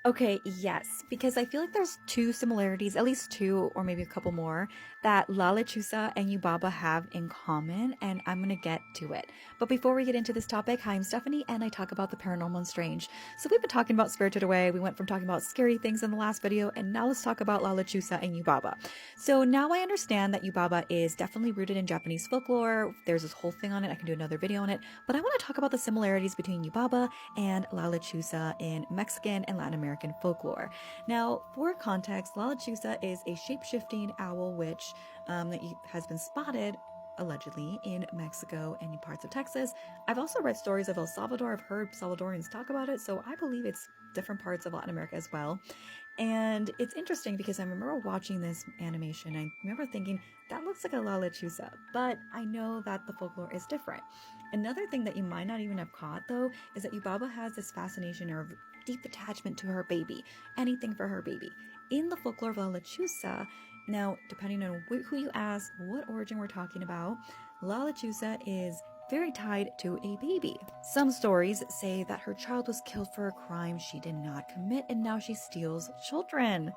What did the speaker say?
Okay, yes, because I feel like there's two similarities, at least two or maybe a couple more, that La Lechuza and Yubaba have in common, and I'm gonna get to it. But before we get into this topic, hi, I'm Stephanie, and I talk about the paranormal and strange. So we've been talking about Spirited Away, we went from talking about scary things in the last video, and now let's talk about La Lechuza and Yubaba. So now I understand that Yubaba is definitely rooted in Japanese folklore, there's this whole thing on it, I can do another video on it, but I want to talk about the similarities between Yubaba and La Lechuza in Mexican and Latin American folklore. Now, for context, La Lechuza is a shape-shifting owl witch that has been spotted allegedly in Mexico and in parts of Texas. I've also read stories of El Salvador. I've heard Salvadorians talk about it, so I believe it's different parts of Latin America as well. And it's interesting because I remember watching this animation. I remember thinking, that looks like a La Lechuza, but I know that the folklore is different. Another thing that you might not even have caught, though, is that Yubaba has this fascination or deep attachment to her baby, anything for her baby. In the folklore of La Lechuza, now, depending on who you ask, what origin we're talking about, La Lechuza is very tied to a baby. Some stories say that her child was killed for a crime she did not commit and now she steals children.